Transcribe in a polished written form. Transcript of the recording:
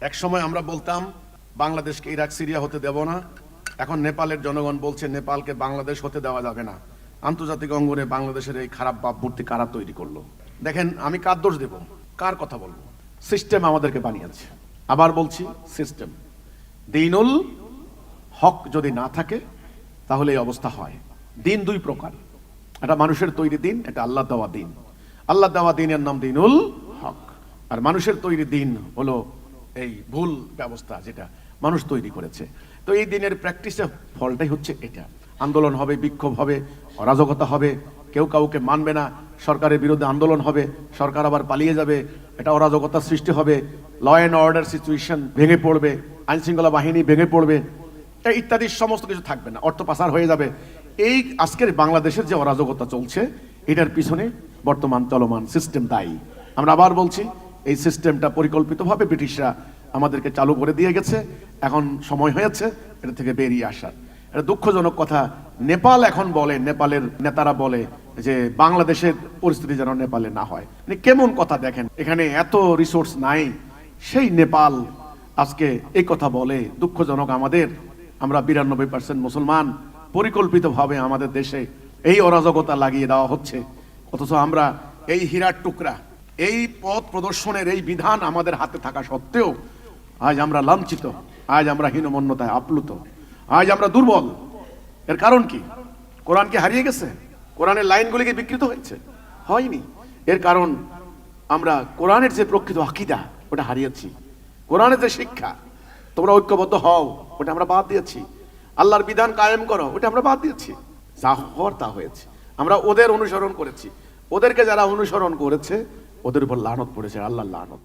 এক সময় আমরা বলতাম বাংলাদেশকে ইরাক সিরিয়া হতে দেব না, এখন নেপালের জনগণ বলছে নেপালকে বাংলাদেশ হতে দেওয়া যাবে না। আন্তর্জাতিক অঙ্গনে বাংলাদেশের এই খারাপ ভাবমূর্তি কারা তৈরি করলো? দেখেন, আমি কার দোষ দেব, কার কথা বলবো? সিস্টেম আমাদেরকে বানিয়েছে। আবার বলছি, সিস্টেম। দিনুল হক যদি না থাকে তাহলে এই অবস্থা হয়। দিন দুই প্রকার, এটা মানুষের তৈরি দিন, এটা আল্লাহ দেওয়া দিন। আল্লাহ দেওয়া দিনের নাম দিনুল হক, আর মানুষের তৈরি দিন হলো এই ভুল ব্যবস্থা, যেটা মানুষ তৈরি করেছে। তো এই দিনের প্র্যাকটিসের ফলটাই হচ্ছে এটা। আন্দোলন হবে, বিক্ষোভ হবে, অরাজকতা হবে, কেউ কাউকে মানবে না, সরকারের বিরুদ্ধে আন্দোলন হবে, সরকার আবার পালিয়ে যাবে, এটা অরাজকতার সৃষ্টি হবে, ল অ্যান্ড অর্ডার সিচুয়েশন ভেঙে পড়বে, আইনশৃঙ্খলা বাহিনী ভেঙে পড়বে, ইত্যাদি সমস্ত কিছু থাকবে না, অর্থ পাচার হয়ে যাবে। এই আজকের বাংলাদেশের যে অরাজকতা চলছে, এটার পিছনে বর্তমান চলমান সিস্টেম দায়ী। আমরা আবার বলছি, এই সিস্টেমটা পরিকল্পিতভাবে ব্রিটিশরা আমাদেরকে চালু করে দিয়ে গেছে। এখন সময় হয়েছে এটা থেকে বেরিয়ে আসার। এটা দুঃখজনক কথা। নেপাল এখন বলে, নেপালের নেতারা বলে যে বাংলাদেশের পরিস্থিতি যেন নেপালে না হয়। মানে কেমন কথা দেখেন, এখানে এত রিসোর্স নাই, সেই নেপাল আজকে এই কথা বলে। দুঃখজনক আমাদের, আমরা 92% মুসলমান, পরিকল্পিতভাবে আমাদের দেশে এই অরাজকতা লাগিয়ে দেওয়া হচ্ছে। অথচ আমরা এই হীরার টুকরা, এই পথ প্রদর্শনের এই বিধান আমাদের হাতে থাকা সত্ত্বেও আজ আমরা লাঞ্ছিত, আজ আমরা হীনমন্যতায় আপ্লুত, আজ আমরা দুর্বল। এর কারণ কি? কোরআন কি হারিয়ে গেছে? কোরআনের লাইনগুলি কি বিকৃত হয়েছে? হয়নি। এর কারণ আমরা কোরআনের যে প্রকৃত আকীদা ওটা হারিয়েছি। কোরআনের যে শিক্ষা, তোমরা ঐক্যবদ্ধ হও, ওটা আমরা বাদ দিয়েছি। আল্লাহর বিধান কায়েম করো, ওটা আমরা বাদ দিয়েছি। যা হওয়ার তা হয়েছে। আমরা ওদের অনুসরণ করেছি। ওদেরকে যারা অনুসরণ করেছে ওদের উপর লানত পড়েছে, আল্লাহর লানত।